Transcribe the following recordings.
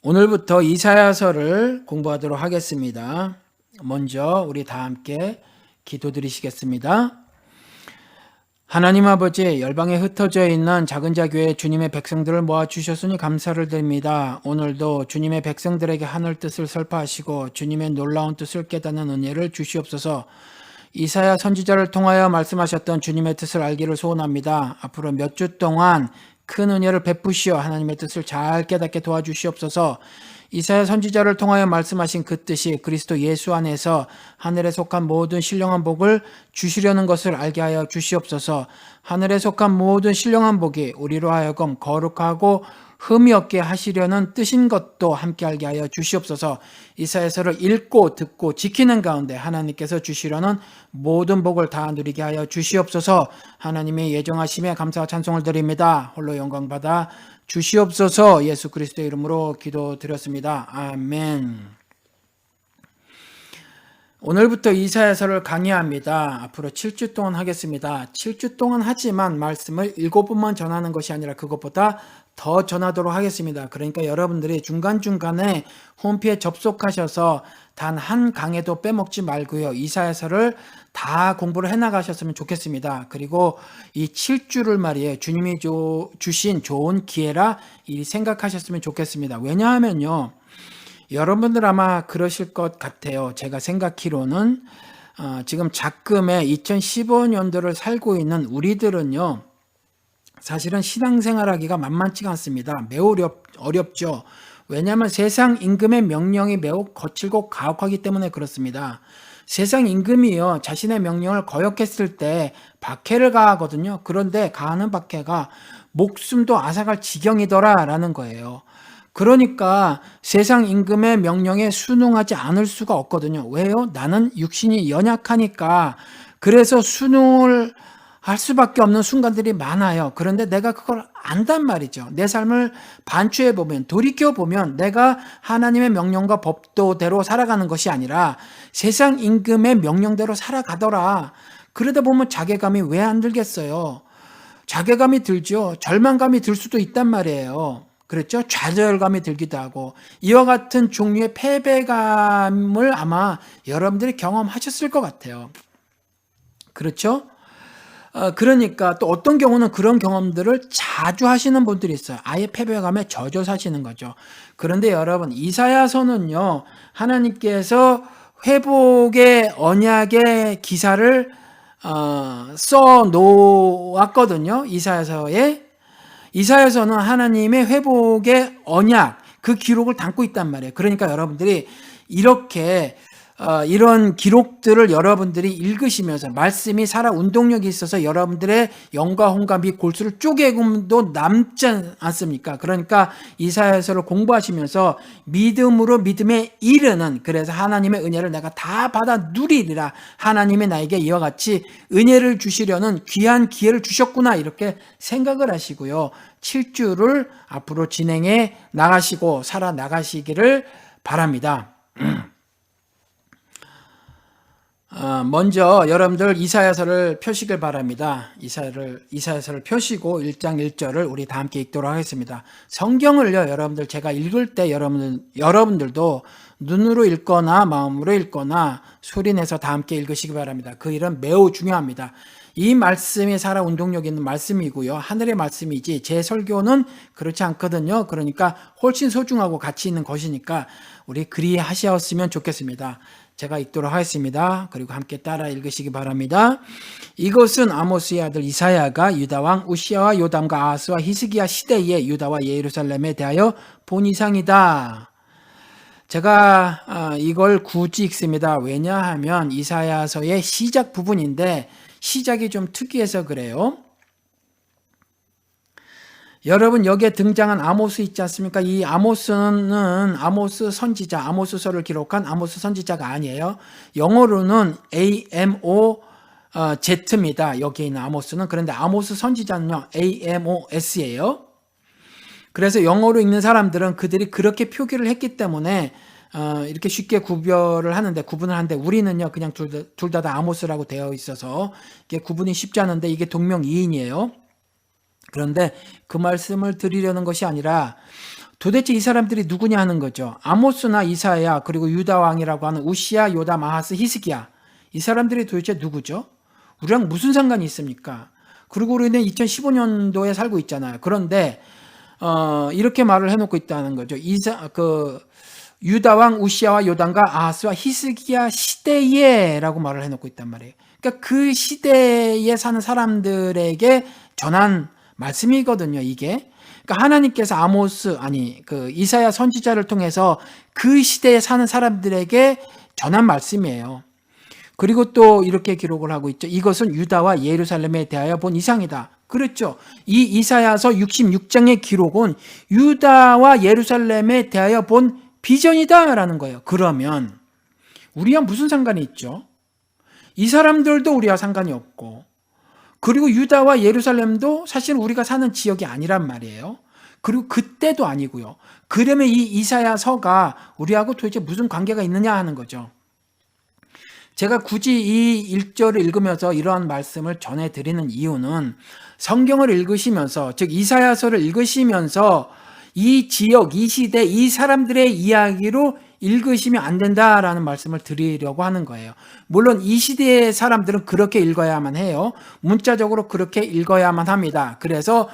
오늘부터 이사야서를 공부하도록 하겠습니다. 먼저 우리 다 함께 기도드리시겠습니다. 하나님 아버지, 열방에 흩어져 있는 작은 자교회 주님의 백성들을 모아주셨으니 감사를 드립니다. 오늘도 주님의 백성들에게 하늘 뜻을 설파하시고 주님의 놀라운 뜻을 깨닫는 은혜를 주시옵소서. 이사야 선지자를 통하여 말씀하셨던 주님의 뜻을 알기를 소원합니다. 앞으로 몇 주 동안 큰 은혜를 베푸시어 하나님의 뜻을 잘 깨닫게 도와주시옵소서. 이사야 선지자를 통하여 말씀하신 그 뜻이 그리스도 예수 안에서 하늘에 속한 모든 신령한 복을 주시려는 것을 알게 하여 주시옵소서. 하늘에 속한 모든 신령한 복이 우리로 하여금 거룩하고 흠이 없게 하시려는 뜻인 것도 함께 알게 하여 주시옵소서. 이사야서를 읽고 듣고 지키는 가운데 하나님께서 주시려는 모든 복을 다 누리게 하여 주시옵소서. 하나님의 예정하심에 감사와 찬송을 드립니다. 홀로 영광 받아 주시옵소서. 예수 그리스도의 이름으로 기도드렸습니다. 아멘. 오늘부터 이사야서를 강의합니다. 앞으로 7주 동안 하겠습니다. 7주 동안 하지만 말씀을 7번만 전하는 것이 아니라 그것보다 더 전하도록 하겠습니다. 그러니까 여러분들이 중간중간에 홈페이지에 접속하셔서 단 한 강의도 빼먹지 말고요. 이사야서를 다 공부를 해나가셨으면 좋겠습니다. 그리고 이 7주를 말이에요. 주님이 주신 좋은 기회라 생각하셨으면 좋겠습니다. 왜냐하면요. 여러분들 아마 그러실 것 같아요. 제가 생각히로는 지금 작금의 2015년도를 살고 있는 우리들은요. 사실은 신앙생활하기가 만만치가 않습니다. 매우 어렵죠. 왜냐하면 세상 임금의 명령이 매우 거칠고 가혹하기 때문에 그렇습니다. 세상 임금이요. 자신의 명령을 거역했을 때 박해를 가하거든요. 그런데 가하는 박해가 목숨도 앗아갈 지경이더라라는 거예요. 그러니까 세상 임금의 명령에 순응하지 않을 수가 없거든요. 왜요? 나는 육신이 연약하니까 그래서 순응을 할 수밖에 없는 순간들이 많아요. 그런데 내가 그걸 안단 말이죠. 내 삶을 반추해보면, 돌이켜보면 내가 하나님의 명령과 법도대로 살아가는 것이 아니라 세상 임금의 명령대로 살아가더라. 그러다 보면 자괴감이 왜 안 들겠어요? 자괴감이 들죠. 절망감이 들 수도 있단 말이에요. 그렇죠? 좌절감이 들기도 하고 이와 같은 종류의 패배감을 아마 여러분들이 경험하셨을 것 같아요. 그렇죠? 그러니까 또 어떤 경우는 그런 경험들을 자주 하시는 분들이 있어요. 아예 패배감에 젖어 사시는 거죠. 그런데 여러분 이사야서는요. 하나님께서 회복의 언약의 기사를 써 놓았거든요. 이사야서는 하나님의 회복의 언약, 그 기록을 담고 있단 말이에요. 그러니까 여러분들이 이렇게 이런 기록들을 여러분들이 읽으시면서 말씀이 살아 운동력이 있어서 여러분들의 영과 혼과 및 골수를 쪼개금도 남지 않습니까? 그러니까 이사야서를 공부하시면서 믿음으로 믿음에 이르는, 그래서 하나님의 은혜를 내가 다 받아 누리리라. 하나님이 나에게 이와 같이 은혜를 주시려는 귀한 기회를 주셨구나, 이렇게 생각을 하시고요. 7주를 앞으로 진행해 나가시고 살아나가시기를 바랍니다. 먼저 여러분들 이사야서를 펴시길 바랍니다. 이사야서를 펴시고 1장 1절을 우리 다 함께 읽도록 하겠습니다. 성경을요, 여러분들 제가 읽을 때 여러분들도 눈으로 읽거나 마음으로 읽거나 소리내서 다 함께 읽으시기 바랍니다. 그 일은 매우 중요합니다. 이 말씀이 살아 운동력 있는 말씀이고요. 하늘의 말씀이지 제 설교는 그렇지 않거든요. 그러니까 훨씬 소중하고 가치 있는 것이니까 우리 그리 하셨으면 좋겠습니다. 제가 읽도록 하겠습니다. 그리고 함께 따라 읽으시기 바랍니다. 이것은 아모스의 아들 이사야가 유다왕 우시아와 요담과 아하스와 히스기야 시대에 유다와 예루살렘에 대하여 본 이상이다. 제가 이걸 굳이 읽습니다. 왜냐하면 이사야서의 시작 부분인데 시작이 좀 특이해서 그래요. 여러분 여기에 등장한 아모스 있지 않습니까? 이 아모스는 아모스 선지자, 아모스서를 기록한 아모스 선지자가 아니에요. 영어로는 AMOZ입니다. 여기에 있는 아모스는. 그런데 아모스 선지자는요, AMOS예요. 그래서 영어로 읽는 사람들은 그들이 그렇게 표기를 했기 때문에 이렇게 쉽게 구분을 하는데 우리는요 그냥 둘 다 아모스라고 되어 있어서 이게 구분이 쉽지 않은데 이게 동명이인이에요. 그런데 그 말씀을 드리려는 것이 아니라 도대체 이 사람들이 누구냐 하는 거죠. 아모스나 이사야 그리고 유다 왕이라고 하는 우시야, 요담, 아하스, 히스기야, 이 사람들이 도대체 누구죠? 우리랑 무슨 상관이 있습니까? 그리고 우리는 2015년도에 살고 있잖아요. 그런데 이렇게 말을 해놓고 있다는 거죠. 유다 왕 우시야와 요담과 아하스와 히스기야 시대에라고 말을 해놓고 있단 말이에요. 그러니까 그 시대에 사는 사람들에게 전한 말씀이거든요, 이게. 그러니까 하나님께서 이사야 선지자를 통해서 그 시대에 사는 사람들에게 전한 말씀이에요. 그리고 또 이렇게 기록을 하고 있죠. 이것은 유다와 예루살렘에 대하여 본 이상이다. 그렇죠. 이 이사야서 66장의 기록은 유다와 예루살렘에 대하여 본 비전이다라는 거예요. 그러면 우리와 무슨 상관이 있죠? 이 사람들도 우리와 상관이 없고, 그리고 유다와 예루살렘도 사실 우리가 사는 지역이 아니란 말이에요. 그리고 그때도 아니고요. 그러면 이 이사야서가 우리하고 도대체 무슨 관계가 있느냐 하는 거죠. 제가 굳이 이 1절을 읽으면서 이러한 말씀을 전해드리는 이유는 성경을 읽으시면서, 즉 이사야서를 읽으시면서 이 지역, 이 시대, 이 사람들의 이야기로 읽으시면 안 된다라는 말씀을 드리려고 하는 거예요. 물론 이 시대의 사람들은 그렇게 읽어야만 해요. 문자적으로 그렇게 읽어야만 합니다. 그래서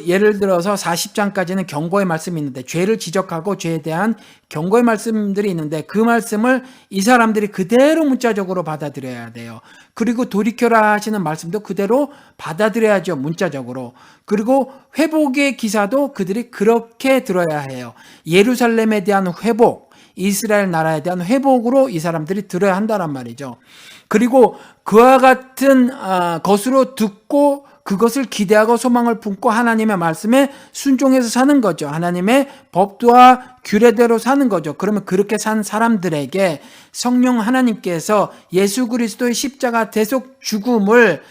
예를 들어서 40장까지는 경고의 말씀이 있는데, 죄를 지적하고 죄에 대한 경고의 말씀들이 있는데, 그 말씀을 이 사람들이 그대로 문자적으로 받아들여야 돼요. 그리고 돌이켜라 하시는 말씀도 그대로 받아들여야죠, 문자적으로. 그리고 회복의 기사도 그들이 그렇게 들어야 해요. 예루살렘에 대한 회복, 이스라엘 나라에 대한 회복으로 이 사람들이 들어야 한다란 말이죠. 그리고 그와 같은 것으로 듣고 그것을 기대하고 소망을 품고 하나님의 말씀에 순종해서 사는 거죠. 하나님의 법도와 규례대로 사는 거죠. 그러면 그렇게 산 사람들에게 성령 하나님께서 예수 그리스도의 십자가 대속 죽음을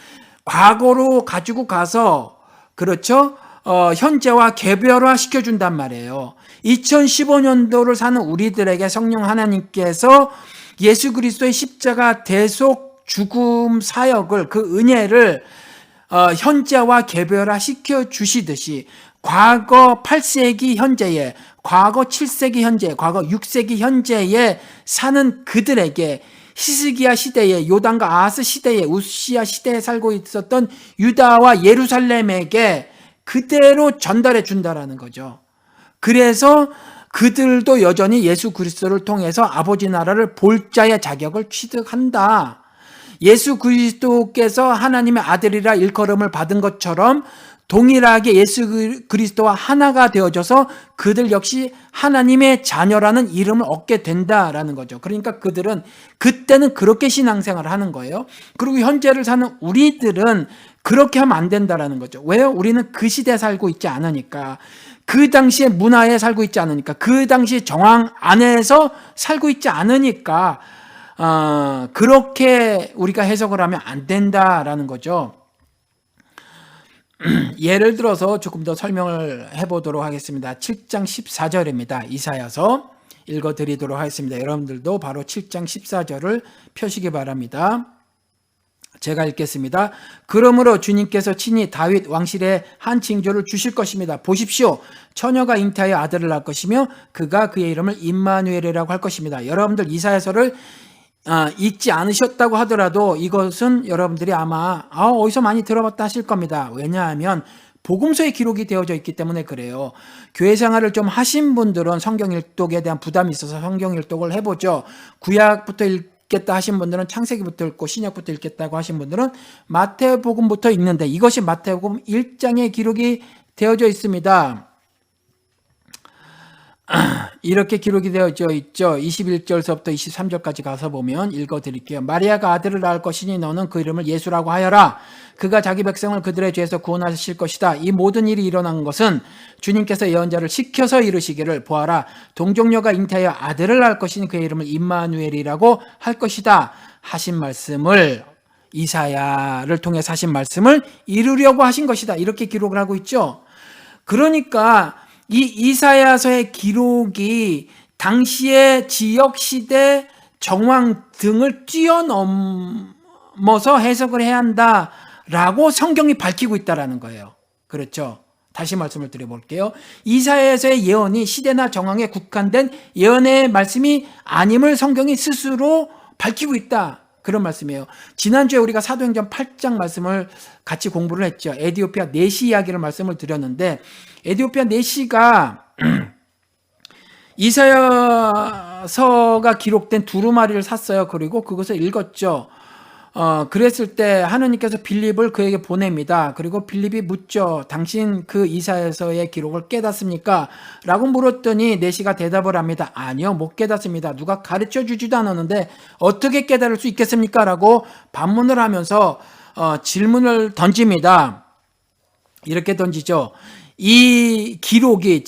과거로 가지고 가서, 그렇죠? 현재와 개별화 시켜준단 말이에요. 2015년도를 사는 우리들에게 성령 하나님께서 예수 그리스도의 십자가 대속 죽음 사역을, 그 은혜를 현재와 개별화 시켜 주시듯이 과거 8세기 현재에, 과거 7세기 현재, 과거 6세기 현재에 사는 그들에게, 히스기야 시대에, 요담과 아하스 시대에, 우시야 시대에 살고 있었던 유다와 예루살렘에게 그대로 전달해 준다라는 거죠. 그래서 그들도 여전히 예수 그리스도를 통해서 아버지 나라를 볼 자의 자격을 취득한다. 예수 그리스도께서 하나님의 아들이라 일컬음을 받은 것처럼 동일하게 예수 그리스도와 하나가 되어져서 그들 역시 하나님의 자녀라는 이름을 얻게 된다라는 거죠. 그러니까 그들은 그때는 그렇게 신앙생활을 하는 거예요. 그리고 현재를 사는 우리들은 그렇게 하면 안 된다라는 거죠. 왜요? 우리는 그 시대에 살고 있지 않으니까. 그 당시의 문화에 살고 있지 않으니까. 그 당시 정황 안에서 살고 있지 않으니까 그렇게 우리가 해석을 하면 안 된다라는 거죠. 예를 들어서 조금 더 설명을 해보도록 하겠습니다. 7장 14절입니다. 이사야서 읽어드리도록 하겠습니다. 여러분들도 바로 7장 14절을 펴시기 바랍니다. 제가 읽겠습니다. 그러므로 주님께서 친히 다윗 왕실에 한 징조를 주실 것입니다. 보십시오. 처녀가 잉태하여 아들을 낳을 것이며 그가 그의 이름을 임마누엘이라고 할 것입니다. 여러분들 이사야서를 읽지 않으셨다고 하더라도 이것은 여러분들이 아마 어디서 많이 들어봤다 하실 겁니다. 왜냐하면 복음서에 기록이 되어져 있기 때문에 그래요. 교회 생활을 좀 하신 분들은 성경 일독에 대한 부담이 있어서 성경 일독을 해보죠. 구약부터 읽겠다 하신 분들은 창세기부터 읽고 신약부터 읽겠다고 하신 분들은 마태복음부터 읽는데, 이것이 마태복음 1장에 기록이 되어져 있습니다. 이렇게 기록이 되어져 있죠. 21절서부터 23절까지 가서 보면 읽어드릴게요. 마리아가 아들을 낳을 것이니 너는 그 이름을 예수라고 하여라. 그가 자기 백성을 그들의 죄에서 구원하실 것이다. 이 모든 일이 일어난 것은 주님께서 예언자를 시켜서 이르시기를, 보아라, 동정녀가 잉태하여 아들을 낳을 것이니 그의 이름을 임마누엘이라고 할 것이다 하신 말씀을, 이사야를 통해서 하신 말씀을 이루려고 하신 것이다. 이렇게 기록을 하고 있죠. 그러니까 이 이사야서의 기록이 당시의 지역, 시대, 정황 등을 뛰어넘어서 해석을 해야 한다라고 성경이 밝히고 있다라는 거예요. 그렇죠? 다시 말씀을 드려볼게요. 이사야서의 예언이 시대나 정황에 국한된 예언의 말씀이 아님을 성경이 스스로 밝히고 있다. 그런 말씀이에요. 지난주에 우리가 사도행전 8장 말씀을 같이 공부를 했죠. 에디오피아 내시 이야기를 말씀을 드렸는데, 에디오피아 내시가 이사야서가 기록된 두루마리를 샀어요. 그리고 그것을 읽었죠. 그랬을 때 하느님께서 빌립을 그에게 보냅니다. 그리고 빌립이 묻죠. 당신 그 이사야서의 기록을 깨닫습니까? 라고 물었더니 내시가 대답을 합니다. 아니요, 못 깨닫습니다. 누가 가르쳐 주지도 않았는데 어떻게 깨달을 수 있겠습니까? 라고 반문을 하면서 질문을 던집니다. 이렇게 던지죠. 이 기록이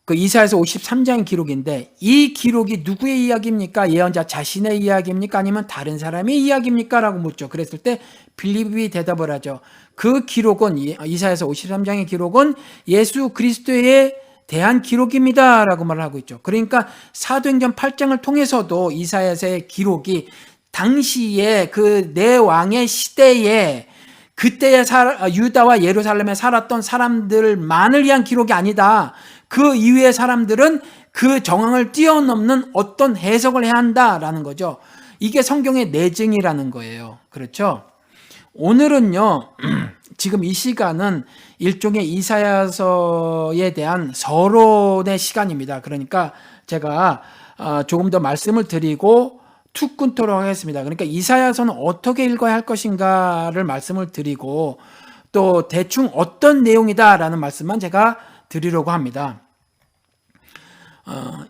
그 이사야서 53장 기록인데, 이 기록이 누구의 이야기입니까? 예언자 자신의 이야기입니까? 아니면 다른 사람의 이야기입니까? 라고 묻죠. 그랬을 때 빌립이 대답을 하죠. 그 기록은, 이사야서 53장의 기록은 예수 그리스도에 대한 기록입니다. 라고 말을 하고 있죠. 그러니까 사도행전 8장을 통해서도 이사야서의 기록이 당시에 그 내 왕의 시대에 그때의 유다와 예루살렘에 살았던 사람들만을 위한 기록이 아니다. 그 이후의 사람들은 그 정황을 뛰어넘는 어떤 해석을 해야 한다라는 거죠. 이게 성경의 내증이라는 거예요. 그렇죠? 오늘은요, 지금 이 시간은 일종의 이사야서에 대한 서론의 시간입니다. 그러니까 제가 조금 더 말씀을 드리고 툭 끊도록 하겠습니다. 그러니까 이사야서는 어떻게 읽어야 할 것인가를 말씀을 드리고, 또 대충 어떤 내용이다라는 말씀만 제가 드리려고 합니다.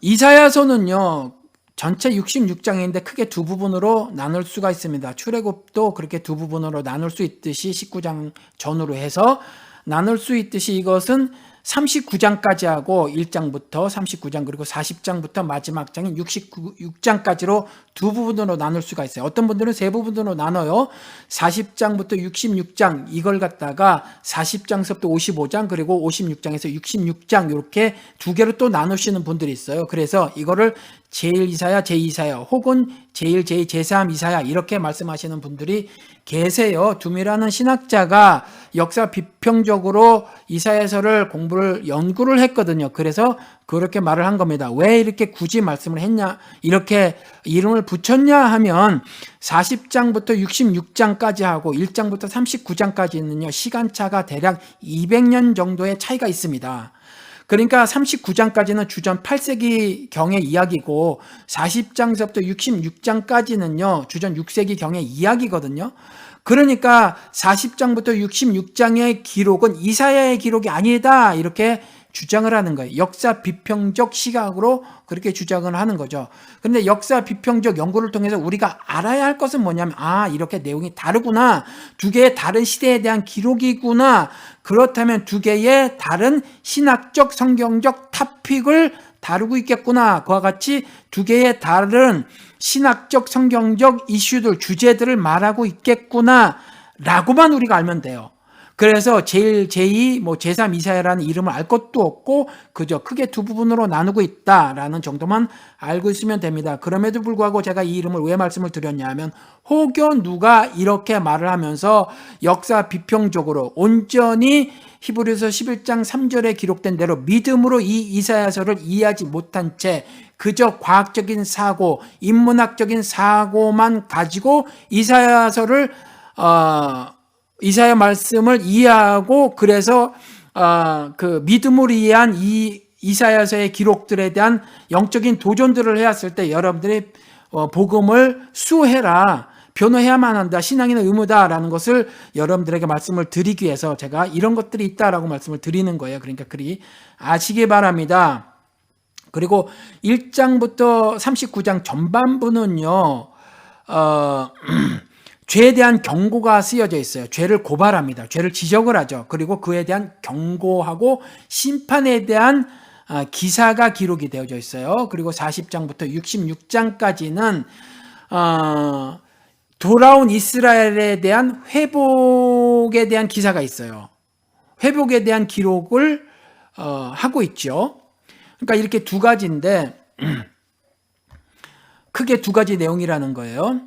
이사야서는요, 전체 66장인데 크게 두 부분으로 나눌 수가 있습니다. 출애굽도 그렇게 두 부분으로 나눌 수 있듯이 19장 전후로 해서 나눌 수 있듯이 이것은 39장까지 하고 1장부터 39장 그리고 40장부터 마지막 장인 66장까지로 두 부분으로 나눌 수가 있어요. 어떤 분들은 세 부분으로 나눠요. 40장부터 66장 이걸 갖다가 40장서부터 55장 그리고 56장에서 66장 이렇게 두 개로 또 나누시는 분들이 있어요. 그래서 이거를 제1이사야, 제2이사야 혹은 제1, 제2, 제3 이사야 이렇게 말씀하시는 분들이 계세요. 둠이라는 신학자가 역사 비평적으로 이사야서를 연구를 했거든요. 그래서 그렇게 말을 한 겁니다. 왜 이렇게 굳이 말씀을 했냐, 이렇게 이름을 붙였냐 하면 40장부터 66장까지 하고 1장부터 39장까지는요, 시간차가 대략 200년 정도의 차이가 있습니다. 그러니까 39장까지는 주전 8세기경의 이야기고 40장서부터 66장까지는요. 주전 6세기경의 이야기거든요. 그러니까 40장부터 66장의 기록은 이사야의 기록이 아니다 이렇게 주장을 하는 거예요. 역사 비평적 시각으로 그렇게 주장을 하는 거죠. 그런데 역사 비평적 연구를 통해서 우리가 알아야 할 것은 뭐냐면 이렇게 내용이 다르구나. 두 개의 다른 시대에 대한 기록이구나. 그렇다면 두 개의 다른 신학적 성경적 토픽을 다루고 있겠구나. 그와 같이 두 개의 다른 신학적 성경적 이슈들 주제들을 말하고 있겠구나 라고만 우리가 알면 돼요. 그래서 제1, 제2, 제3 이사야라는 이름을 알 것도 없고 그저 크게 두 부분으로 나누고 있다라는 정도만 알고 있으면 됩니다. 그럼에도 불구하고 제가 이 이름을 왜 말씀을 드렸냐 하면 혹여 누가 이렇게 말을 하면서 역사 비평적으로 온전히 히브리서 11장 3절에 기록된 대로 믿음으로 이 이사야서를 이해하지 못한 채 그저 과학적인 사고, 인문학적인 사고만 가지고 이사야서를 이사야 말씀을 이해하고 그래서 그 믿음으로 이해한 이 이사야서의 기록들에 대한 영적인 도전들을 해왔을 때 여러분들이 복음을 수호해라, 변호해야만 한다, 신앙인의 의무다라는 것을 여러분들에게 말씀을 드리기 위해서 제가 이런 것들이 있다라고 말씀을 드리는 거예요. 그러니까 그리 아시기 바랍니다. 그리고 1장부터 39장 전반부는요. 죄에 대한 경고가 쓰여져 있어요. 죄를 고발합니다. 죄를 지적을 하죠. 그리고 그에 대한 경고하고 심판에 대한 기사가 기록이 되어져 있어요. 그리고 40장부터 66장까지는 돌아온 이스라엘에 대한 회복에 대한 기사가 있어요. 회복에 대한 기록을 하고 있죠. 그러니까 이렇게 두 가지인데 크게 두 가지 내용이라는 거예요.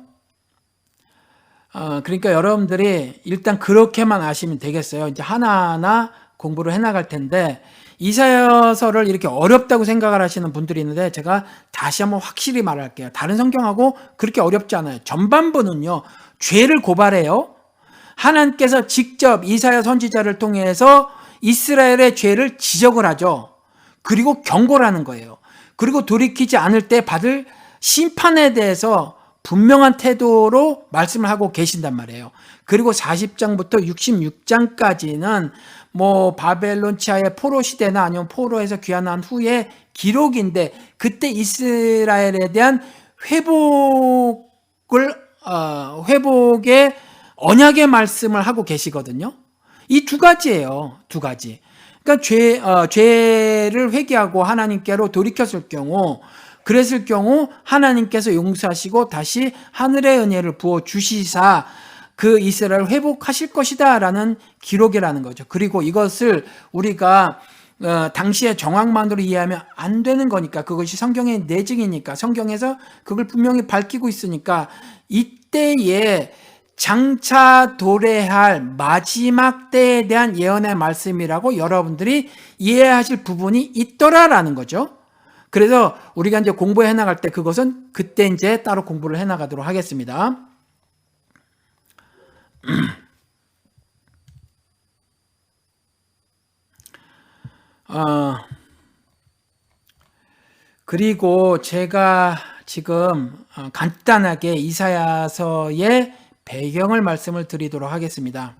그러니까 여러분들이 일단 그렇게만 아시면 되겠어요. 이제 하나하나 공부를 해나갈 텐데, 이사야서를 이렇게 어렵다고 생각을 하시는 분들이 있는데, 제가 다시 한번 확실히 말할게요. 다른 성경하고 그렇게 어렵지 않아요. 전반부는요, 죄를 고발해요. 하나님께서 직접 이사야 선지자를 통해서 이스라엘의 죄를 지적을 하죠. 그리고 경고를 하는 거예요. 그리고 돌이키지 않을 때 받을 심판에 대해서 분명한 태도로 말씀을 하고 계신단 말이에요. 그리고 40장부터 66장까지는 뭐 바벨론 치하의 포로 시대나 아니면 포로에서 귀환한 후의 기록인데, 그때 이스라엘에 대한 회복의 언약의 말씀을 하고 계시거든요. 이 두 가지예요. 두 가지. 그러니까 죄를 회개하고 하나님께로 돌이켰을 경우, 그랬을 경우 하나님께서 용서하시고 다시 하늘의 은혜를 부어 주시사 그 이스라엘을 회복하실 것이다 라는 기록이라는 거죠. 그리고 이것을 우리가 당시의 정황만으로 이해하면 안 되는 거니까, 그것이 성경의 내증이니까, 성경에서 그걸 분명히 밝히고 있으니까, 이때에 장차 도래할 마지막 때에 대한 예언의 말씀이라고 여러분들이 이해하실 부분이 있더라라는 거죠. 그래서 우리가 이제 공부해 나갈 때 그것은 그때 이제 따로 공부를 해 나가도록 하겠습니다. 그리고 제가 지금 간단하게 이사야서의 배경을 말씀을 드리도록 하겠습니다.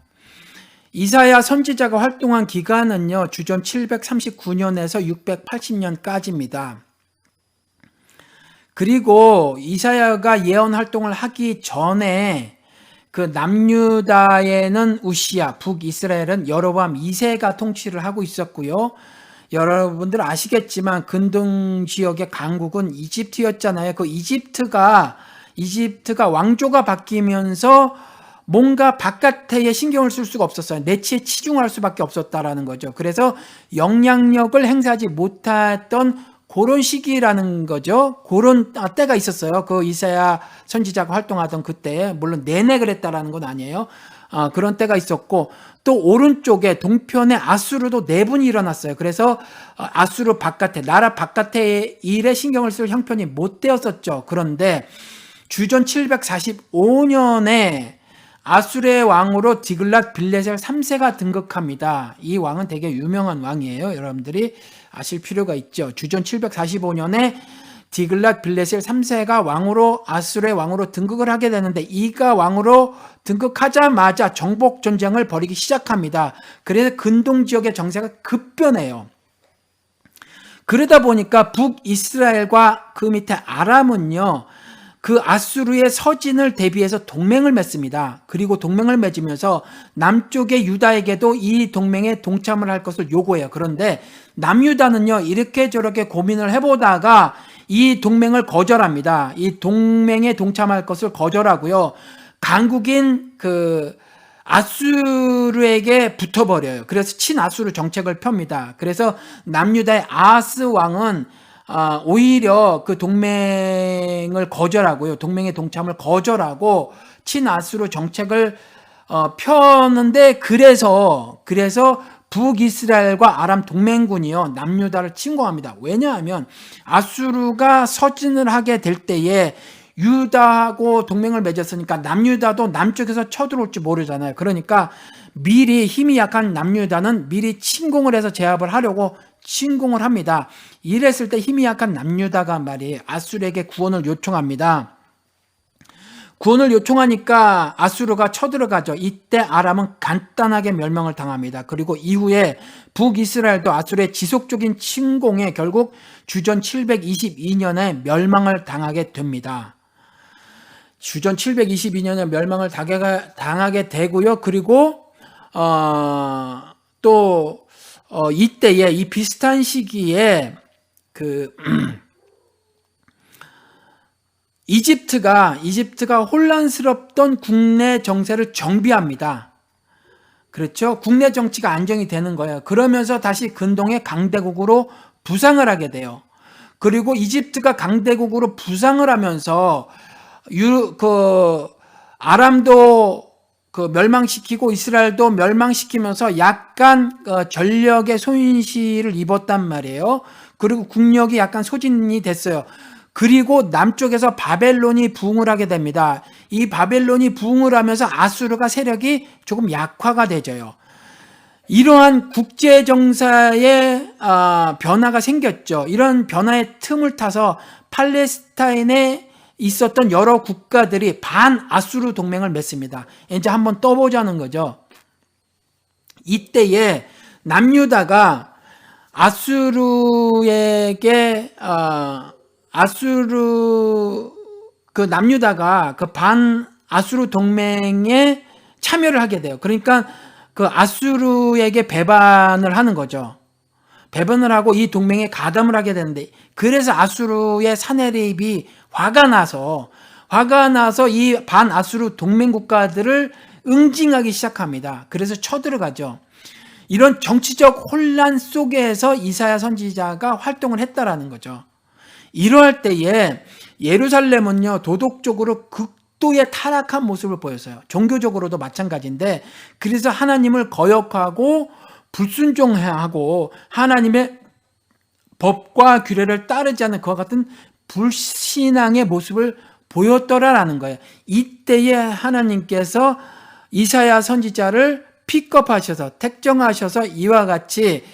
이사야 선지자가 활동한 기간은요, 주전 739년에서 680년까지입니다. 그리고 이사야가 예언 활동을 하기 전에 그 남유다에는 우시야, 북이스라엘은 여로보암 2세가 통치를 하고 있었고요. 여러분들 아시겠지만 근동 지역의 강국은 이집트였잖아요. 그 이집트가 왕조가 바뀌면서 뭔가 바깥에 신경을 쓸 수가 없었어요. 내치에 치중할 수밖에 없었다라는 거죠. 그래서 영향력을 행사하지 못했던 그런 시기라는 거죠. 그런 때가 있었어요. 그 이사야 선지자가 활동하던 그때, 물론 내내 그랬다라는 건 아니에요. 그런 때가 있었고, 또 오른쪽에 동편에 아수르도 4분이 일어났어요. 그래서 아수르 바깥에, 나라 바깥의 일에 신경을 쓸 형편이 못 되었었죠. 그런데 주전 745년에 아수르의 왕으로 디글랏 빌레셀 3세가 등극합니다. 이 왕은 되게 유명한 왕이에요. 여러분들이 아실 필요가 있죠. 주전 745년에 디글랏 빌레셀 3세가 아수르의 왕으로 등극을 하게 되는데, 이가 왕으로 등극하자마자 정복 전쟁을 벌이기 시작합니다. 그래서 근동 지역의 정세가 급변해요. 그러다 보니까 북이스라엘과 그 밑에 아람은요, 그 아수르의 서진을 대비해서 동맹을 맺습니다. 그리고 동맹을 맺으면서 남쪽의 유다에게도 이 동맹에 동참을 할 것을 요구해요. 그런데 남유다는요, 이렇게 저렇게 고민을 해보다가 이 동맹을 거절합니다. 이 동맹에 동참할 것을 거절하고요, 강국인 그 아수르에게 붙어버려요. 그래서 친아수르 정책을 펴니다. 그래서 남유다의 아하스 왕은 오히려 그 동맹을 거절하고요, 동맹에 동참을 거절하고 친아수르 정책을 펴는데, 그래서 북이스라엘과 아람 동맹군이요, 남유다를 침공합니다. 왜냐하면 아수르가 서진을 하게 될 때에 유다하고 동맹을 맺었으니까 남유다도 남쪽에서 쳐들어올지 모르잖아요. 그러니까 미리 힘이 약한 남유다는 미리 침공을 해서 제압을 하려고 침공을 합니다. 이랬을 때 힘이 약한 남유다가 말이에요, 아수르에게 구원을 요청합니다. 구원을 요청하니까 아수르가 쳐들어가죠. 이때 아람은 간단하게 멸망을 당합니다. 그리고 이후에 북이스라엘도 아수르의 지속적인 침공에 결국 주전 722년에 멸망을 당하게 됩니다. 주전 722년에 멸망을 당하게 되고요. 그리고 또 이때에, 이 비슷한 시기에 이집트가 혼란스럽던 국내 정세를 정비합니다. 그렇죠? 국내 정치가 안정이 되는 거예요. 그러면서 다시 근동의 강대국으로 부상을 하게 돼요. 그리고 이집트가 강대국으로 부상을 하면서 아람도 그 멸망시키고 이스라엘도 멸망시키면서 약간 전력의 손실을 입었단 말이에요. 그리고 국력이 약간 소진이 됐어요. 그리고 남쪽에서 바벨론이 부흥을 하게 됩니다. 이 바벨론이 부흥을 하면서 아수르가 세력이 조금 약화가 되져요. 이러한 국제정사의 변화가 생겼죠. 이런 변화의 틈을 타서 팔레스타인에 있었던 여러 국가들이 반아수르 동맹을 맺습니다. 이제 한번 떠보자는 거죠. 이때에 남유다가 남유다가 그 반아수르 동맹에 참여를 하게 돼요. 그러니까 그 아수르에게 배반을 하는 거죠. 배반을 하고 이 동맹에 가담을 하게 되는데, 그래서 아수르의 사내립이 화가 나서 이 반아수르 동맹 국가들을 응징하기 시작합니다. 그래서 쳐들어가죠. 이런 정치적 혼란 속에서 이사야 선지자가 활동을 했다라는 거죠. 이러할 때에 예루살렘은요, 도덕적으로 극도의 타락한 모습을 보였어요. 종교적으로도 마찬가지인데, 그래서 하나님을 거역하고 불순종하고 하나님의 법과 규례를 따르지 않는 그와 같은 불신앙의 모습을 보였더라라는 거예요. 이때에 하나님께서 이사야 선지자를 픽업하셔서 택정하셔서 이와 같이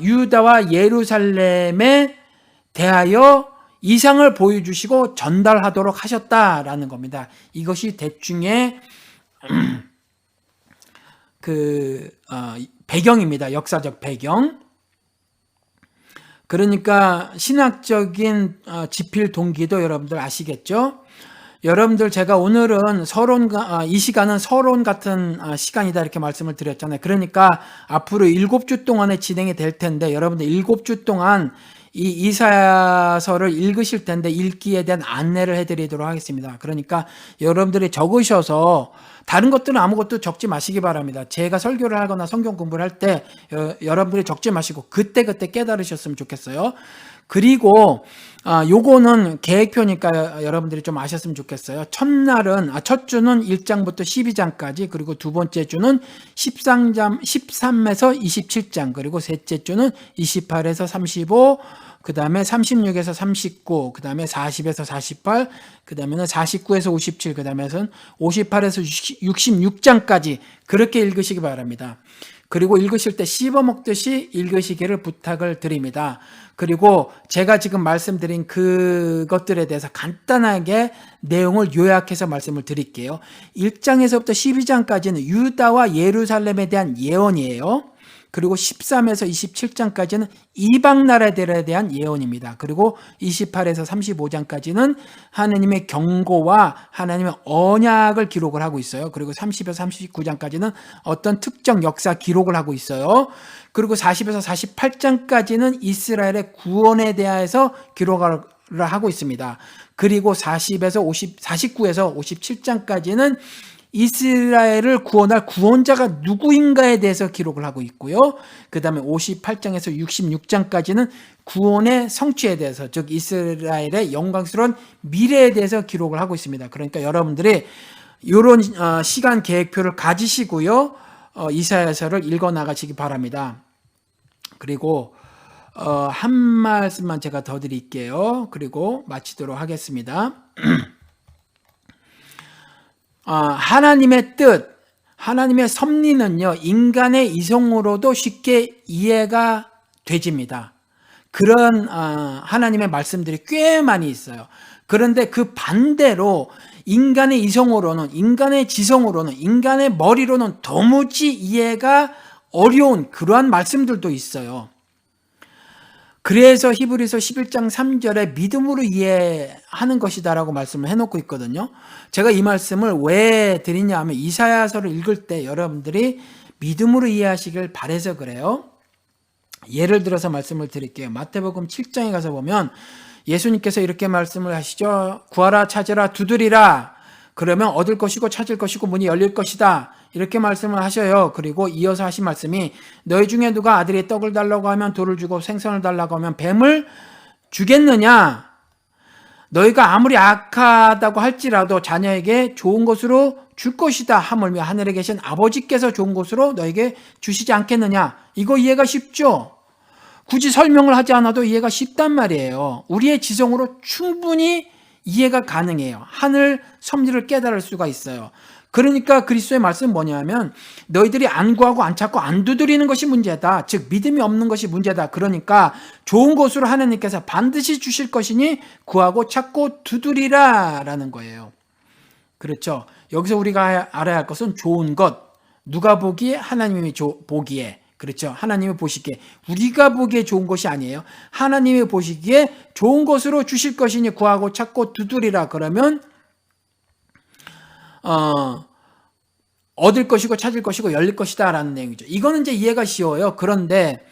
유다와 예루살렘에 대하여 이상을 보여주시고 전달하도록 하셨다라는 겁니다. 이것이 대충의 배경입니다. 역사적 배경. 그러니까 신학적인 지필 동기도 여러분들 아시겠죠? 여러분들, 제가 오늘은 이 시간은 서론 같은 시간이다 이렇게 말씀을 드렸잖아요. 그러니까 앞으로 7주 동안에 진행이 될 텐데, 여러분들 7주 동안 이 이사야서를 읽으실 텐데 읽기에 대한 안내를 해드리도록 하겠습니다. 그러니까 여러분들이 적으셔서, 다른 것들은 아무것도 적지 마시기 바랍니다. 제가 설교를 하거나 성경 공부를 할 때 여러분들이 적지 마시고 그때그때 깨달으셨으면 좋겠어요. 그리고 요거는 계획표니까 여러분들이 좀 아셨으면 좋겠어요. 첫 주는 1장부터 12장까지, 그리고 두 번째 주는 13에서 27장, 그리고 셋째 주는 28에서 35, 그 다음에 36에서 39, 그 다음에 40에서 48, 그 다음에는 49에서 57, 그 다음에는 58에서 66장까지 그렇게 읽으시기 바랍니다. 그리고 읽으실 때 씹어먹듯이 읽으시기를 부탁을 드립니다. 그리고 제가 지금 말씀드린 그것들에 대해서 간단하게 내용을 요약해서 말씀을 드릴게요. 1장에서부터 12장까지는 유다와 예루살렘에 대한 예언이에요. 그리고 13에서 27장까지는 이방 나라들에 대한 예언입니다. 그리고 28에서 35장까지는 하나님의 경고와 하나님의 언약을 기록을 하고 있어요. 그리고 30에서 39장까지는 어떤 특정 역사 기록을 하고 있어요. 그리고 40에서 48장까지는 이스라엘의 구원에 대해서 기록을 하고 있습니다. 그리고 49에서 57장까지는 이스라엘을 구원할 구원자가 누구인가에 대해서 기록을 하고 있고요. 그 다음에 58장에서 66장까지는 구원의 성취에 대해서, 즉 이스라엘의 영광스러운 미래에 대해서 기록을 하고 있습니다. 그러니까 여러분들이 이런 시간 계획표를 가지시고요, 이사야서를 읽어 나가시기 바랍니다. 그리고 한 말씀만 제가 더 드릴게요. 그리고 마치도록 하겠습니다. 하나님의 뜻, 하나님의 섭리는요, 인간의 이성으로도 쉽게 이해가 되집니다. 그런 하나님의 말씀들이 꽤 많이 있어요. 그런데 그 반대로 인간의 이성으로는, 인간의 지성으로는, 인간의 머리로는 도무지 이해가 어려운 그러한 말씀들도 있어요. 그래서 히브리서 11장 3절에 믿음으로 이해하는 것이다라고 말씀을 해놓고 있거든요. 제가 이 말씀을 왜 드리냐 하면, 이사야서를 읽을 때 여러분들이 믿음으로 이해하시길 바라서 그래요. 예를 들어서 말씀을 드릴게요. 마태복음 7장에 가서 보면 예수님께서 이렇게 말씀을 하시죠. 구하라, 찾으라, 두드리라. 그러면 얻을 것이고 찾을 것이고 문이 열릴 것이다. 이렇게 말씀을 하셔요. 그리고 이어서 하신 말씀이, 너희 중에 누가 아들이 떡을 달라고 하면 돌을 주고 생선을 달라고 하면 뱀을 주겠느냐? 너희가 아무리 악하다고 할지라도 자녀에게 좋은 것으로 줄 것이다. 하물며 하늘에 계신 아버지께서 좋은 것으로 너에게 주시지 않겠느냐. 이거 이해가 쉽죠? 굳이 설명을 하지 않아도 이해가 쉽단 말이에요. 우리의 지성으로 충분히 이해가 가능해요. 하늘 섭리를 깨달을 수가 있어요. 그러니까 그리스도의 말씀은 뭐냐면 너희들이 안 구하고 안 찾고 안 두드리는 것이 문제다. 즉 믿음이 없는 것이 문제다. 그러니까 좋은 것으로 하나님께서 반드시 주실 것이니 구하고 찾고 두드리라 라는 거예요. 그렇죠. 여기서 우리가 알아야 할 것은 좋은 것. 누가 보기에 하나님이 보기에. 그렇죠. 하나님이 보시기에. 우리가 보기에 좋은 것이 아니에요. 하나님이 보시기에 좋은 것으로 주실 것이니 구하고 찾고 두드리라. 그러면 얻을 것이고 찾을 것이고 열릴 것이다 라는 내용이죠. 이거는 이제 이해가 쉬워요. 그런데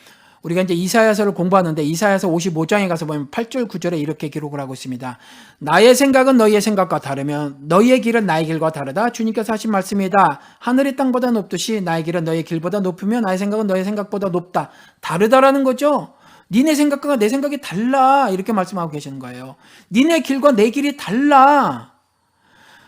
우리가 이제 이사야서를 공부하는데 이사야서 55장에 가서 보면 8절 9절에 이렇게 기록을 하고 있습니다. 나의 생각은 너희의 생각과 다르면 너희의 길은 나의 길과 다르다. 주님께서 하신 말씀이다. 하늘이 땅보다 높듯이 나의 길은 너희의 길보다 높으며 나의 생각은 너희의 생각보다 높다. 다르다라는 거죠. 니네 생각과 내 생각이 달라. 이렇게 말씀하고 계시는 거예요. 니네 길과 내 길이 달라.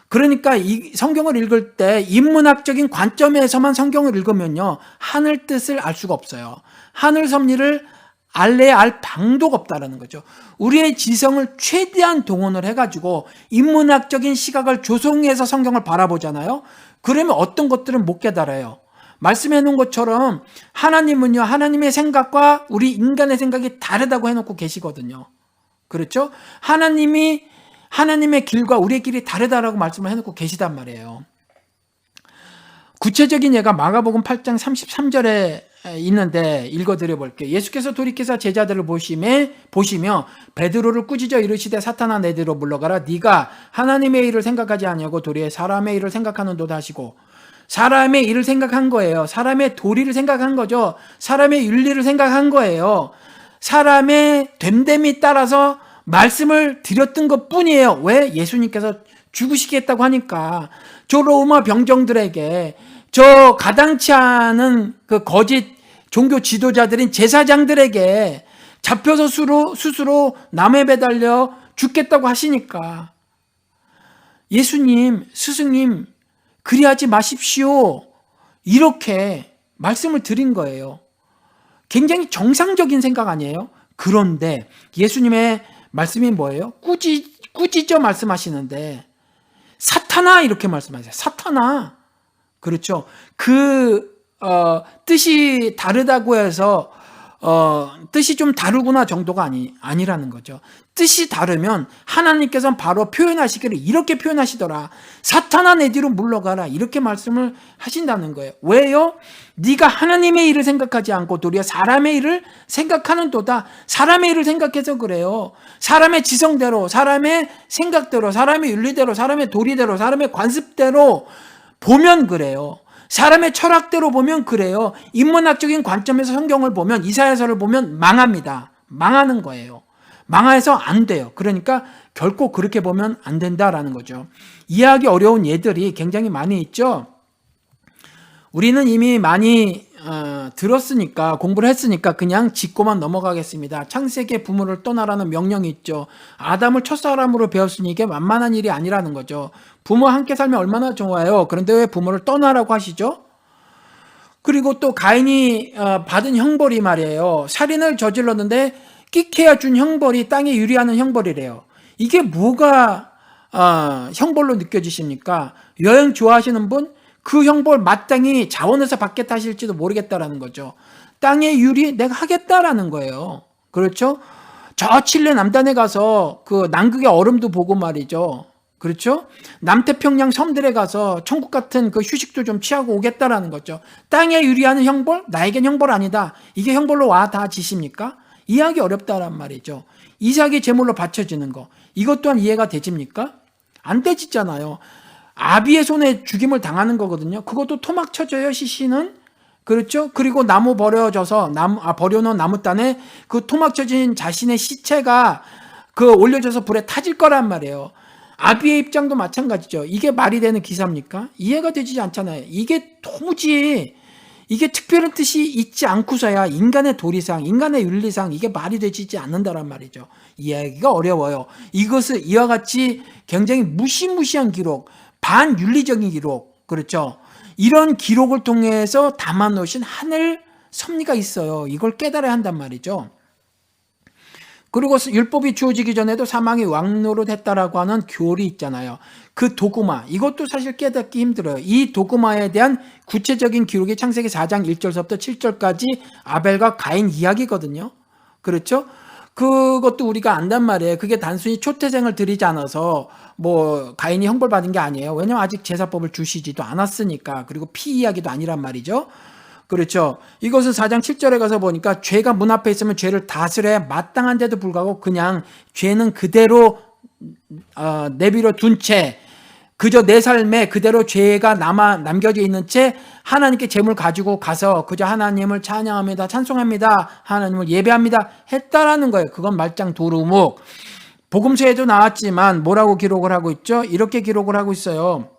그러니까 이 성경을 읽을 때 인문학적인 관점에서만 성경을 읽으면요. 하늘 뜻을 알 수가 없어요. 하늘 섭리를 알래야 알 방도가 없다라는 거죠. 우리의 지성을 최대한 동원을 해가지고 인문학적인 시각을 조성해서 성경을 바라보잖아요. 그러면 어떤 것들은 못 깨달아요. 말씀해 놓은 것처럼 하나님은요. 하나님의 생각과 우리 인간의 생각이 다르다고 해놓고 계시거든요. 그렇죠? 하나님의 길과 우리의 길이 다르다라고 말씀을 해놓고 계시단 말이에요. 구체적인 예가 마가복음 8장 33절에 있는데 읽어드려 볼게요. 예수께서 돌이켜서 제자들을 보시며 베드로를 꾸짖어 이르시되 사탄아 내뒤로 물러가라. 네가 하나님의 일을 생각하지 아니하고 도리어 사람의 일을 생각하는도다 하시고, 사람의 일을 생각한 거예요. 사람의 도리를 생각한 거죠. 사람의 윤리를 생각한 거예요. 사람의 됨됨이 따라서 말씀을 드렸던 것 뿐이에요. 왜? 예수님께서 죽으시겠다고 하니까. 저 로마 병정들에게, 저 가당치 않은 그 거짓 종교 지도자들인 제사장들에게 잡혀서 스스로 남에 매달려 죽겠다고 하시니까 예수님, 스승님, 그리하지 마십시오. 이렇게 말씀을 드린 거예요. 굉장히 정상적인 생각 아니에요? 그런데 예수님의 말씀이 뭐예요? 꾸짖어 말씀하시는데 사탄아 이렇게 말씀하세요. 사탄아. 그렇죠. 뜻이 다르다고 해서 뜻이 좀 다르구나 정도가 아니라는 거죠. 뜻이 다르면 하나님께서는 바로 표현하시기를 이렇게 표현하시더라. 사탄아 내 뒤로 물러가라. 이렇게 말씀을 하신다는 거예요. 왜요? 네가 하나님의 일을 생각하지 않고 도리어 사람의 일을 생각하는도다. 사람의 일을 생각해서 그래요. 사람의 지성대로, 사람의 생각대로, 사람의 윤리대로, 사람의 도리대로, 사람의 관습대로 보면 그래요. 사람의 철학대로 보면 그래요. 인문학적인 관점에서 성경을 보면, 이사야서를 보면 망합니다. 망하는 거예요. 망해서 안 돼요. 그러니까 결코 그렇게 보면 안 된다라는 거죠. 이해하기 어려운 예들이 굉장히 많이 있죠. 우리는 이미 많이 들었으니까, 공부를 했으니까 그냥 짚고만 넘어가겠습니다. 창세기의 부모를 떠나라는 명령이 있죠. 아담을 첫사람으로 배웠으니 이게 만만한 일이 아니라는 거죠. 부모와 함께 살면 얼마나 좋아요. 그런데 왜 부모를 떠나라고 하시죠? 그리고 또 가인이 받은 형벌이 말이에요. 살인을 저질렀는데 끼케야 준 형벌이 땅에 유리하는 형벌이래요. 이게 뭐가 형벌로 느껴지십니까? 여행 좋아하시는 분? 그 형벌 마땅히 자원에서 받겠다 하실지도 모르겠다라는 거죠. 땅의 유리 내가 하겠다라는 거예요. 그렇죠? 저 칠레 남단에 가서 그 남극의 얼음도 보고 말이죠. 그렇죠? 남태평양 섬들에 가서 천국 같은 그 휴식도 좀 취하고 오겠다라는 거죠. 땅에 유리하는 형벌? 나에겐 형벌 아니다. 이게 형벌로 와 다 지십니까? 이해하기 어렵다란 말이죠. 이삭이 제물로 바쳐지는 거. 이것 또한 이해가 되십니까? 안 되지잖아요. 아비의 손에 죽임을 당하는 거거든요. 그것도 토막 쳐져요, 시신은. 그렇죠? 그리고 나무 버려져서 버려놓은 나무단에 그 토막 쳐진 자신의 시체가 올려져서 불에 타질 거란 말이에요. 아비의 입장도 마찬가지죠. 이게 말이 되는 기사입니까? 이해가 되지 않잖아요. 이게 도무지 이게 특별한 뜻이 있지 않고서야 인간의 도리상, 인간의 윤리상 이게 말이 되지 않는다란 말이죠. 이해하기가 어려워요. 이것을 이와 같이 굉장히 무시무시한 기록, 반윤리적인 기록, 그렇죠. 이런 기록을 통해서 담아놓으신 하늘 섭리가 있어요. 이걸 깨달아야 한단 말이죠. 그리고 율법이 주어지기 전에도 사망이 왕노릇했다라고 하는 교리 있잖아요. 그 도구마, 이것도 사실 깨닫기 힘들어요. 이 도구마에 대한 구체적인 기록이 창세기 4장 1절서부터 7절까지 아벨과 가인 이야기거든요. 그렇죠? 그것도 우리가 안단 말이에요. 그게 단순히 초태생을 드리지 않아서 뭐 가인이 형벌받은 게 아니에요. 왜냐면 아직 제사법을 주시지도 않았으니까. 그리고 피 이야기도 아니란 말이죠. 그렇죠. 이것은 4장 7절에 가서 보니까 죄가 문 앞에 있으면 죄를 다스려야 마땅한데도 불구하고 그냥 죄는 그대로 내버려 둔 채 그저 내 삶에 그대로 죄가 남겨져 있는 채 하나님께 제물 가지고 가서 그저 하나님을 찬양합니다. 찬송합니다. 하나님을 예배합니다. 했다라는 거예요. 그건 말짱 도루묵. 복음서에도 나왔지만 뭐라고 기록을 하고 있죠? 이렇게 기록을 하고 있어요.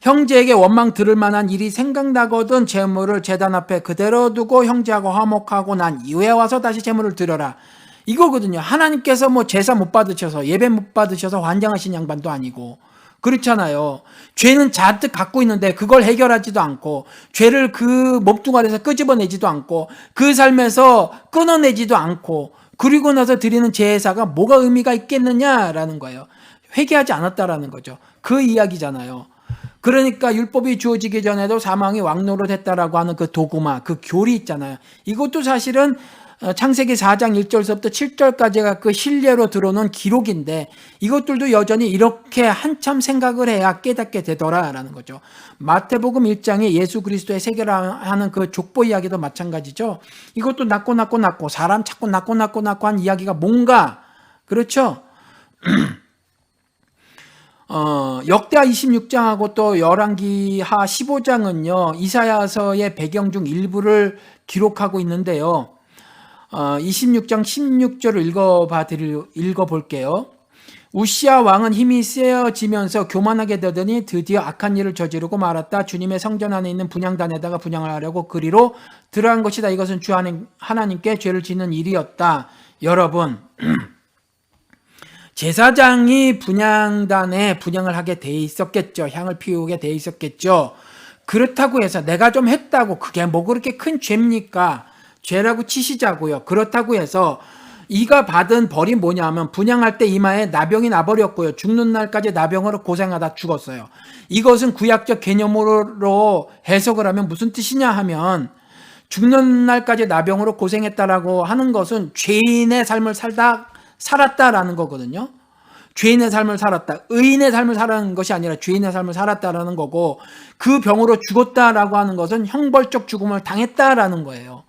형제에게 원망 들을 만한 일이 생각나거든 제물을 제단 앞에 그대로 두고 형제하고 화목하고 난 이후에 와서 다시 제물을 드려라. 이거거든요. 하나님께서 뭐 제사 못 받으셔서 예배 못 받으셔서 환장하신 양반도 아니고 그렇잖아요. 죄는 잔뜩 갖고 있는데 그걸 해결하지도 않고 죄를 그 몸뚱아리에서 끄집어내지도 않고 그 삶에서 끊어내지도 않고 그리고 나서 드리는 제사가 뭐가 의미가 있겠느냐라는 거예요. 회개하지 않았다라는 거죠. 그 이야기잖아요. 그러니까 율법이 주어지기 전에도 사망이 왕노릇했다라고 하는 그 도구마, 그 교리 있잖아요. 이것도 사실은 창세기 4장 1절서부터 7절까지가 그 신뢰로 들어오는 기록인데 이것들도 여전히 이렇게 한참 생각을 해야 깨닫게 되더라라는 거죠. 마태복음 1장에 예수 그리스도의 세계라는 그 족보 이야기도 마찬가지죠. 이것도 낳고 사람 찾고 낳고 한 이야기가 뭔가 그렇죠. 역대하 26장하고 또 열왕기하 15장은요 이사야서의 배경 중 일부를 기록하고 있는데요. 26장 16절을 읽어볼게요. 우시야 왕은 힘이 세어지면서 교만하게 되더니 드디어 악한 일을 저지르고 말았다. 주님의 성전 안에 있는 분향단에다가 분향을 하려고 그리로 들어간 것이다. 이것은 주 하나님께 죄를 짓는 일이었다. 여러분 제사장이 분향단에 분향을 하게 돼 있었겠죠. 향을 피우게 돼 있었겠죠. 그렇다고 해서 내가 좀 했다고 그게 뭐 그렇게 큰 죄입니까? 죄라고 치시자고요. 그렇다고 해서 이가 받은 벌이 뭐냐면 분향할 때 이마에 나병이 나버렸고요. 죽는 날까지 나병으로 고생하다 죽었어요. 이것은 구약적 개념으로 해석을 하면 무슨 뜻이냐 하면 죽는 날까지 나병으로 고생했다라고 하는 것은 죄인의 삶을 살았다라는 거거든요. 죄인의 삶을 살았다. 의인의 삶을 살아는 것이 아니라 죄인의 삶을 살았다라는 거고 그 병으로 죽었다라고 하는 것은 형벌적 죽음을 당했다라는 거예요.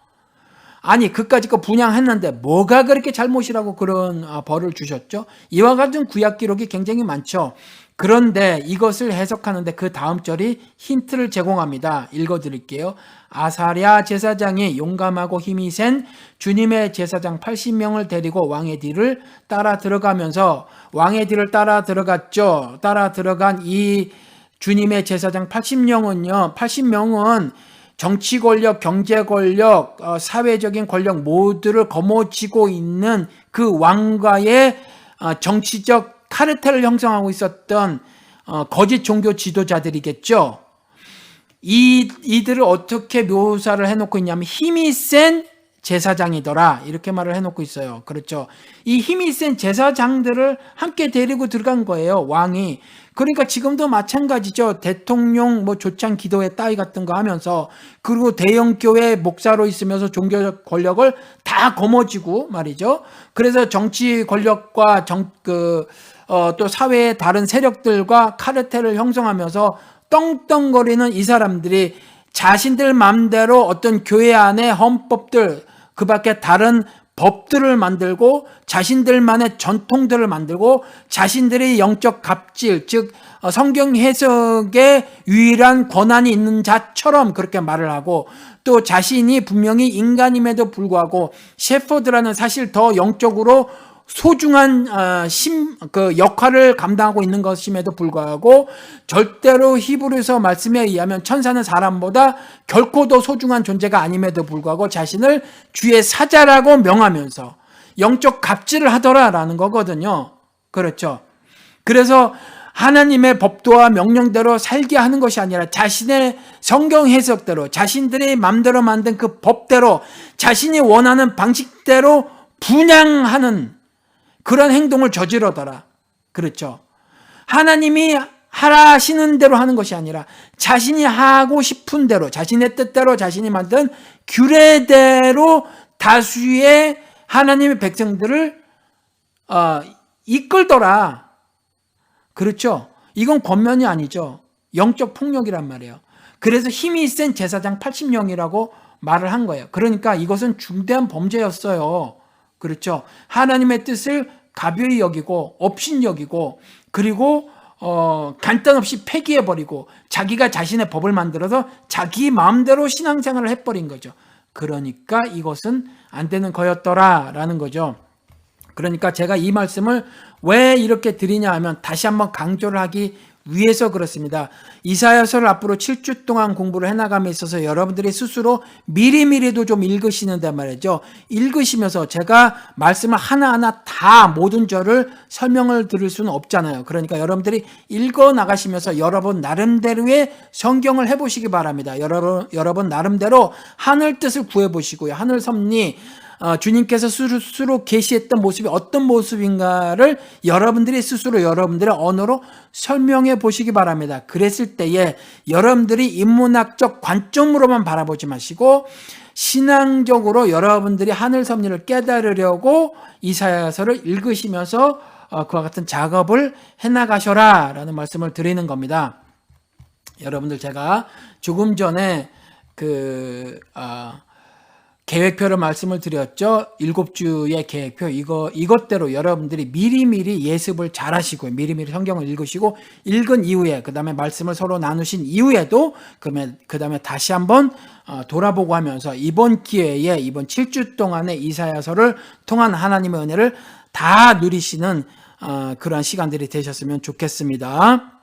아니 그까짓 거 분향했는데 뭐가 그렇게 잘못이라고 그런 벌을 주셨죠? 이와 같은 구약 기록이 굉장히 많죠. 그런데 이것을 해석하는데 그 다음 절이 힌트를 제공합니다. 읽어드릴게요. 아사랴 제사장이 용감하고 힘이 센 주님의 제사장 80명을 데리고 왕의 뒤를 따라 들어가면서 왕의 뒤를 따라 들어갔죠. 따라 들어간 이 주님의 제사장 80명은 정치 권력, 경제 권력, 사회적인 권력 모두를 거머쥐고 있는 그 왕과의 정치적 카르텔을 형성하고 있었던 거짓 종교 지도자들이겠죠. 이들을 어떻게 묘사를 해놓고 있냐면 힘이 센 제사장이더라 이렇게 말을 해놓고 있어요. 그렇죠. 이 힘이 센 제사장들을 함께 데리고 들어간 거예요. 왕이. 그러니까 지금도 마찬가지죠. 대통령 뭐 조창 기도회 따위 같은 거 하면서 그리고 대형 교회 목사로 있으면서 종교적 권력을 다 거머쥐고 말이죠. 그래서 정치 권력과 또 사회의 다른 세력들과 카르텔을 형성하면서 떵떵거리는 이 사람들이 자신들 마음대로 어떤 교회 안에 헌법들 그 밖에 다른 법들을 만들고 자신들만의 전통들을 만들고 자신들의 영적 갑질 즉 성경 해석에 유일한 권한이 있는 자처럼 그렇게 말을 하고 또 자신이 분명히 인간임에도 불구하고 셰퍼드라는 사실 더 영적으로 소중한 그 역할을 감당하고 있는 것임에도 불구하고 절대로 히브리서 말씀에 의하면 천사는 사람보다 결코 더 소중한 존재가 아님에도 불구하고 자신을 주의 사자라고 명하면서 영적 갑질을 하더라라는 거거든요. 그렇죠. 그래서 하나님의 법도와 명령대로 살게 하는 것이 아니라 자신의 성경 해석대로 자신들의 마음대로 만든 그 법대로 자신이 원하는 방식대로 분양하는 그런 행동을 저지르더라. 그렇죠. 하나님이 하라 하시는 대로 하는 것이 아니라 자신이 하고 싶은 대로 자신의 뜻대로 자신이 만든 규례대로 다수의 하나님의 백성들을 이끌더라. 그렇죠. 이건 권면이 아니죠. 영적 폭력이란 말이에요. 그래서 힘이 센 제사장 80명이라고 말을 한 거예요. 그러니까 이것은 중대한 범죄였어요. 그렇죠. 하나님의 뜻을 가벼이 여기고 업신 여기고 그리고 간단 없이 폐기해버리고 자기가 자신의 법을 만들어서 자기 마음대로 신앙생활을 해버린 거죠. 그러니까 이것은 안 되는 거였더라라는 거죠. 그러니까 제가 이 말씀을 왜 이렇게 드리냐 하면 다시 한번 강조를 하기 위해서 그렇습니다. 이사야서를 앞으로 7주 동안 공부를 해나감에 있어서 여러분들이 스스로 미리미리도 좀 읽으시는데 말이죠. 읽으시면서 제가 말씀을 하나하나 다 모든 절을 설명을 드릴 수는 없잖아요. 그러니까 여러분들이 읽어 나가시면서 여러분 나름대로의 성경을 해보시기 바랍니다. 여러분 나름대로 하늘 뜻을 구해보시고요. 하늘 섭리 주님께서 스스로 계시했던 모습이 어떤 모습인가를 여러분들이 스스로 여러분들의 언어로 설명해 보시기 바랍니다. 그랬을 때에 여러분들이 인문학적 관점으로만 바라보지 마시고 신앙적으로 여러분들이 하늘 섭리를 깨달으려고 이사야서를 읽으시면서 그와 같은 작업을 해나가셔라 라는 말씀을 드리는 겁니다. 여러분들 제가 조금 전에 계획표를 말씀을 드렸죠. 7주의 계획표 이것대로 여러분들이 미리미리 예습을 잘 하시고 미리미리 성경을 읽으시고 읽은 이후에 그 다음에 말씀을 서로 나누신 이후에도 그 다음에 다시 한번 돌아보고 하면서 이번 기회에 이번 7주 동안의 이사야서를 통한 하나님의 은혜를 다 누리시는 그러한 시간들이 되셨으면 좋겠습니다.